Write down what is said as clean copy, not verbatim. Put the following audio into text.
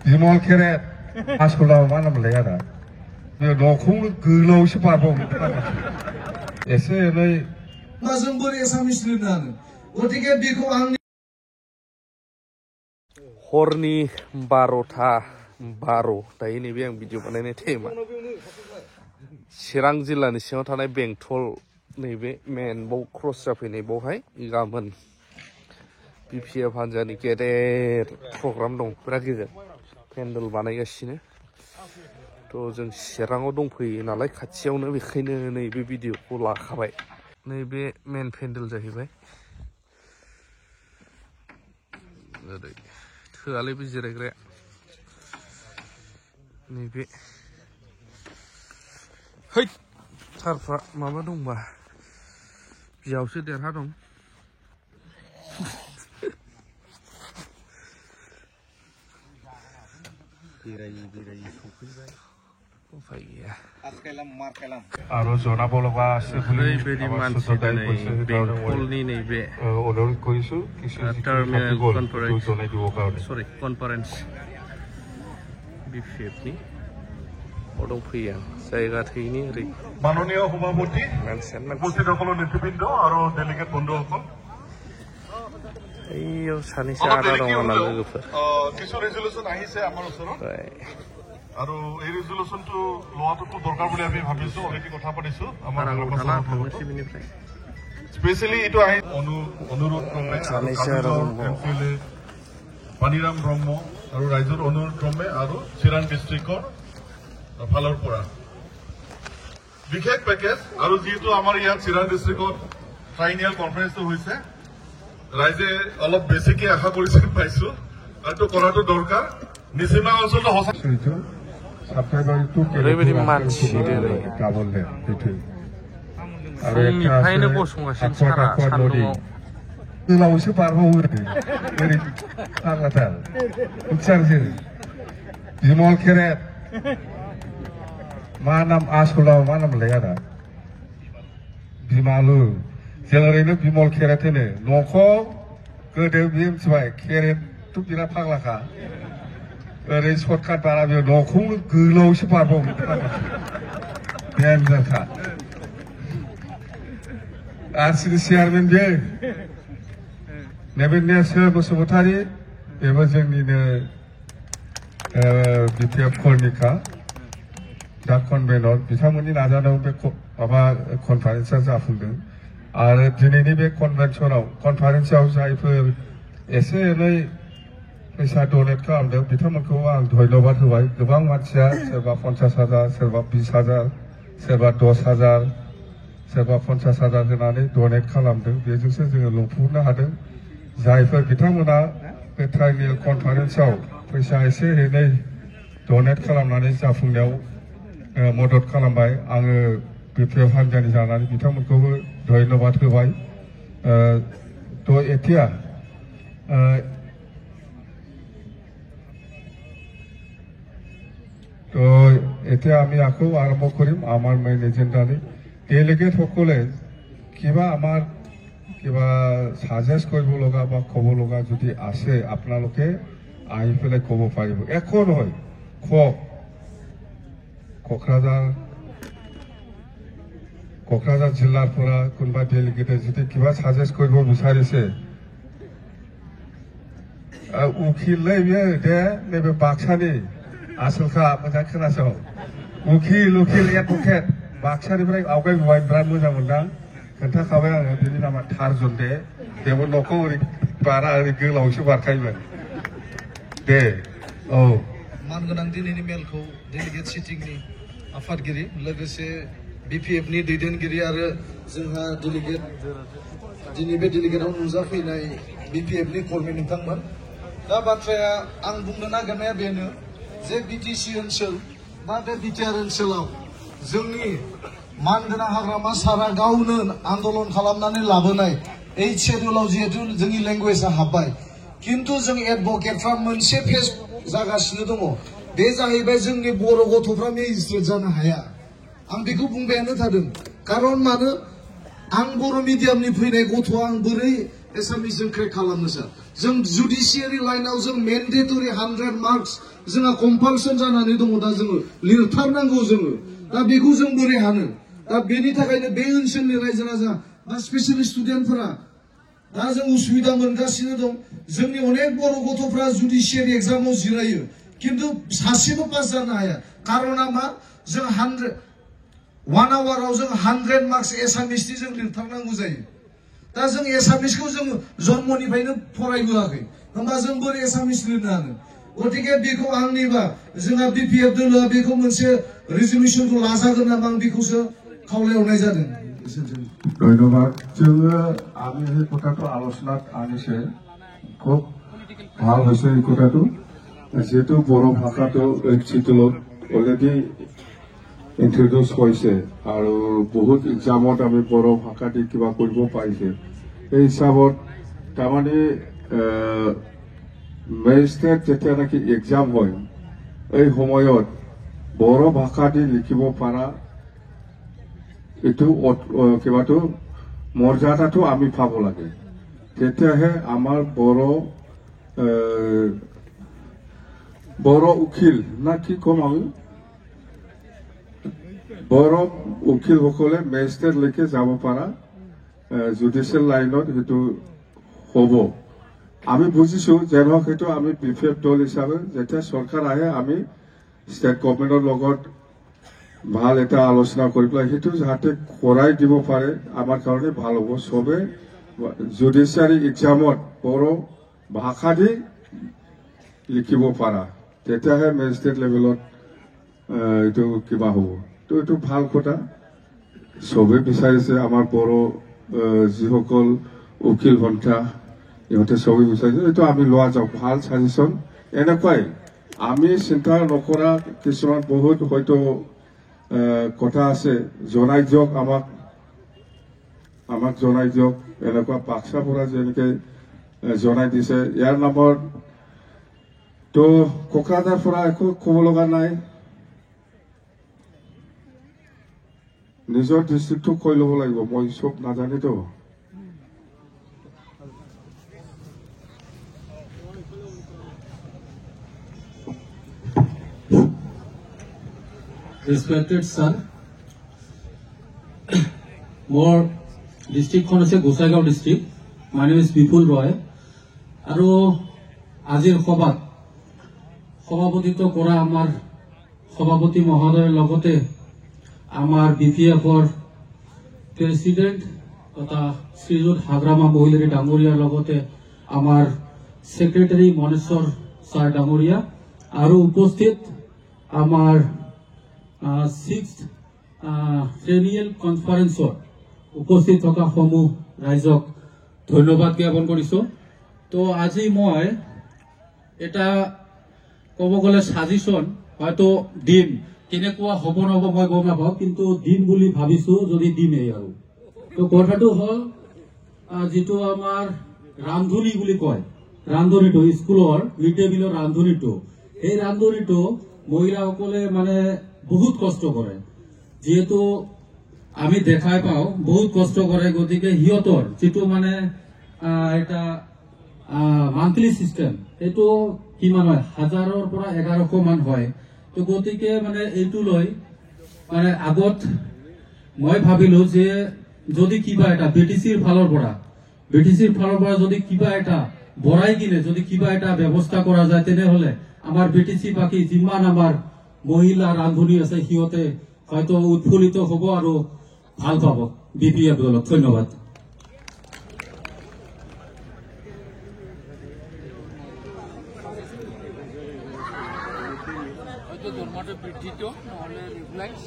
비몰 캐렛 아스콜라 만나볼래야다. 너콩 그로우시 바보. 에세의 맞은 거리 사미스는 나는 어떻게 비고 안 Horni Barota Baro dayi nैबे आं video बानायनाय टाइमा चिरां जिल्लानि सिङाव थानाय बेंटल नैबे मेन बाव क्रस जाफैनाय बावहाय गाबोन बिपिएफ हान्जानि गेदेर प्रग्राम दं बिराद गिदिर पेन्डेल बानायगासिनो थ' जों चिराङाव दंफैयो नालाय खाथियावनो बेखायनो नैबे भिडिअखौ लाखाबाय नैबे मेन पेन्डेल जाहैबाय ओरै थोआलै बे जिरायग्राया नैबे है थारफ्रा माबा दंबा बियावसो देरहा दं बेरायै सफैबाय उफाय गैया आरो जना बोलबा ओरैबायदि मानसि दिनै बेंटलनि नैबे टार्मिनेल कनफारेन्स बिपिएफनि दंफैयो आं जायगा थैनि ओरै माननीय सभापति উপস্থিতসকলৰ নেতৃবৃন্দ আৰু ডেলিগেট বন্ধুসকল এইয়াव सानैसो आदा दङ ना लोगोफोर কিছু ৰেজুলেশ্যন আহিছে আমাৰ ওচৰত আৰু এই ৰেজুলেশ্যনটো লোৱাটো দৰকাৰ বুলি আমি ভাবিছো অলৰেডি কথা পাতিছো আমাৰ স্পেচিয়েলি এইটো আহি অনুৰোধ ক্ৰমে পানীৰাম ব্ৰহ্ম আৰু ৰাইজৰ অনুৰোধ ক্ৰমে আৰু চিৰাং ডিষ্ট্ৰিক্টৰ ফালৰ পৰা বিশেষ পেকেজ আৰু যেহেতু আমাৰ ইয়াত চিৰাং ডিষ্ট্ৰিক্টত ট্ৰাইনিয়েল কনফাৰেন্সটো হৈছে ৰাইজে অলপ বেছিকে আশা কৰিছে পাইছো আৰু কৰাটো দৰকাৰ নিচিমা অঞ্চলটো সঁচা ओरैबायदि मानसि दिनै फुंनिफ्रायनो गसंगासिनो सारा सान्दुङाव गोलावसो बारबावो ओरै फाग्लाथार उत्सारजों बिमल खेरेट मा नाम आसलाव मा नामलाय आदा बिमालु जों ओरैनो बिमल खेरेट होनो न'खौ गोदो बियो मिथिबाय खेरेटथ' बिराद फाग्लाखा ओरै सर्टकाट बारा बेयाव न'खौ गोलावसो बारबावो देनजारखा आरसिनि चेयारमेन बे नैबे नेरसोन बसुमतारी बेबो जोंनिनो बिपिएफ कर्मिका दा कनभेनर बिथांमोननि नाजानायाव बे माबा कनफारेन्सआ जाफुंदों आरो दिनैनि बे कनफारेन्सआव जायफोर एसे एनै फैसा डनेट खालामदों बिथांमोनखौ आं धन्यबाद होबाय गोबां मानसिया सोरबा 50,000 सोरबा 20,000 सोरबा 10,000 सोरबा 50,000 होनानै डनेट खालामदों बेजोंसो जोङो लुफुंनो हादों जायफोर बिथांमोना बे ट्राइनियेल कनफारेन्सआव फैसा एसे एनै डनेट खालामनानै जाफुंनायाव मदद खालामबाय आङो बिपिएफ हान्जानि जानानै बिथांमोनखौबो धन्यबाद होबाय তো এতিয়া তো এতিয়া আমি আকৌ আৰম্ভ কৰিম আমাৰ মেইন এজেণ্ডাৰে ডেলিগেট সকলে কিবা আমাৰ কিবা সাজেষ্ট কৰিব লগা বা ক'ব লগা যদি আছে আপোনালোকে আহি পেলাই ক'ব পাৰিব একো নহয় क'क्राझार जिल्लार পৰা কোনোবা ডেলিগেটে যদি কিবা সাজেষ্ট কৰিব বিচাৰিছে उखिललै बियो दे नैबे बाक्सानि आसलखा मोजां खोनासं उखिल एडभकेट बाक्सानिफ्राय आवगायबोबाय बिराद मोजां मोनदां खोन्थाखाबाय आङो बिनि नामा टारजन दे बेबो न'खौ ओरै बारा ओरै गोलावसो बारखायोमोन दे औ मानगोनां दिनैनि मेलखौ डेलिगेट सिटिंनि आफादगिरि लोगोसे बिपिएफनि दैदेनगिरि आरो जोंहा डेलिगेट दिनै बे डेलिगेटआव नुजाफैनाय बिपिएफनि कर्मि नोंथांमोन दा बाथ्राया आं बुंनो नागिरनाया बेनो जे बिटिसि ओनसोल बा बे बिटिआर ओनसोलाव जोंनि मानगोनां हाग्रामा सारा गावनो आन्दलन खालामनानै लाबोनाय 8 शेड्युलाव जिहेतु जोंनि लेंगुवेजआ हाबबाय किन्तु जों एडभकेटफ्रा मोनसे फेज जागासिनो दङ बे जाहैबाय जोंनि बर' गथ'फ्रा मेजिस्ट्रेट जानो हाया आं बेखौ बुंबायानो थादों कारन मानो आं बर' मिडियामनि फैनाय गथ'आ आं बोरै एसामिसजों क्रेक खालामनो सार जों जुडिशियारि लाइनाव जों मेन्डेटरि 100 मार्क्स जोंहा कम्पालसन जानानै दङ दा जोङो लिरथारनांगौ जोङो दा बेखौ जों बोरै हानो दा बेनि थाखायनो बे ओनसोलनि रायजो राजा बा स्पेसियेलि स्टुडेन्टफोरा दा जों उसुबिदा मोनगासिनो दं जोंनि अनेक बर' गथ'फ्रा जुडिशियारि एग्जामाव जिरायो किन्तु सासेबो पास जानो हाया कारना मा जों 1 आवाराव जों 100 मार्क्स एसामिसनि जों लिरथारनांगौ जायो दा जों एसामिसखौ जों जन्मनिफ्रायनो फरायबोआखै होमबा जों बोरै एसामिस लिरनो हानो गतिके बेखौ आंनिबा जोंहा बिपिएफ दोलोआ बेखौ मोनसे रिजलिउसनखौ लाजागोन नामा आं बेखौसो खावलायहरनाय जादों ধন্যবাদ जोङो আমি সেই কথাটো আলোচনাত আনিছে খুব ভাল হৈছে এই কথাটো যেহেতু বড়ো ভাষাটো এই চিটুলত অলৰেডি ইন্ট্ৰডিউচ হৈছে আৰু বহুত এক্সামত আমি বড়ো ভাষা দি কিবা কৰিব পাৰিছে এই হিচাপত তাৰমানে মেজিষ্ট্ৰেট যেতিয়া নেকি এক্সাম হয় এই সময়ত বড়ো ভাষা দি লিখিব পৰা এইটো কিবাটো মৰ্যাদাটো আমি পাব লাগে তেতিয়াহে আমাৰ বড়ো উকিল না কি কম আমি বড়ো উকিলসকলে মেজিষ্ট্ৰেটলৈকে যাব পৰা জুডিচিয়েল লাইনত সেইটো হ'ব আমি বুজিছো যে নহওক সেইটো আমি বিপিএফ দল হিচাপে যেতিয়া চৰকাৰ আহে আমি ষ্টেট গভৰ্ণমেণ্টৰ লগত ভাল এটা আলোচনা কৰি পেলাই সেইটো যাতে কৰাই দিব পাৰে আমাৰ কাৰণে ভাল হ'ব চবে জুডিচিয়াৰি এক্সামত বড়ো ভাষা দি লিখিব পাৰা তেতিয়াহে মেজিষ্ট্ৰেট লেভেলত এইটো কিবা হ'ব তো এইটো ভাল কথা চবে বিচাৰিছে আমাৰ বড়ো যিসকল উকিল সন্থা ইহঁতে চবে বিচাৰিছে এইটো আমি লোৱা যাওক ভাল ছাজেশ্যন এনেকুৱাই আমি চিন্তা নকৰা কিছুমান বহুত হয়তো কথা আছে জনাই দিয়ক আমাক জনাই দিয়ক এনেকুৱা বাক্সাৰ পৰা যেনেকে জনাই দিছে ইয়াৰ নামত তো কোকৰাঝাৰ পৰা একো ক'ব লগা নাই নিজৰ ডিষ্ট্ৰিক্টটো কৈ ল'ব লাগিব মই চব নাজানিতো Respected sir, more district kon ase Gosaigao district. My name is Vipul Roy. Aro azir khobat সভাপতিত্ব কৰা আমাৰ সভাপতি মহোদয়ৰ লগতে আমাৰ বিপিএফৰ প্ৰেসিডেন্ট তথা শ্ৰীযুত হাগ্ৰামা মহিলাৰী ডাঙৰীয়াৰ লগতে আমাৰ সেক্ৰেটাৰী মনেশ্বৰ ছাৰ ডাঙৰীয়া আৰু উপস্থিত আমাৰ 6th ট্ৰেনিয়েল কনফাৰেন্সত উপস্থিত থকা সমূহ ৰাইজক ধন্যবাদ জ্ঞাপন কৰিছো তো আজি মই এটা ক'ব গ'লে সাজেশন হয়তো দিম কেনেকুৱা হ'ব নহ'ব মই গম নাপাওঁ কিন্তু দিম বুলি ভাবিছো যদি দিমেই আৰু তো কথাটো হ'ল যিটো আমাৰ ৰান্ধনী বুলি কয় ৰান্ধনীটো স্কুলৰ মিড ডে মিলৰ ৰান্ধনীটো এই ৰান্ধনীটো মহিলাসকলে মানে বহুত কষ্ট কৰে যেহেতু আমি দেখাই পাওঁ বহুত কষ্ট কৰে গতিকে সিহঁতৰ যিটো মানে এটা মান্থলি সিস্টেম এইটো কিমান হয় 1000ৰ পৰা 1100 মান হয় তো গতিকে মানে এইটো লৈ মানে আগত মই ভাবিলো যে যদি কিবা এটা বিটিসিৰ ফালৰ পৰা যদি কিবা এটা বঢ়াই কিনে যদি কিবা এটা ব্যৱস্থা কৰা যায় তেনেহলে আমাৰ বিটিসি বাকি যিমান আমাৰ মহিলা ৰান্ধনী আছে সিহঁতে হয়তো উৎফুল্লিত হ'ব আৰু ভাল পাব বিপিএফ দলক ধন্যবাদ হয়তো দৰমহাটো বৃদ্ধিটো নহলে ৰেগুলাইজ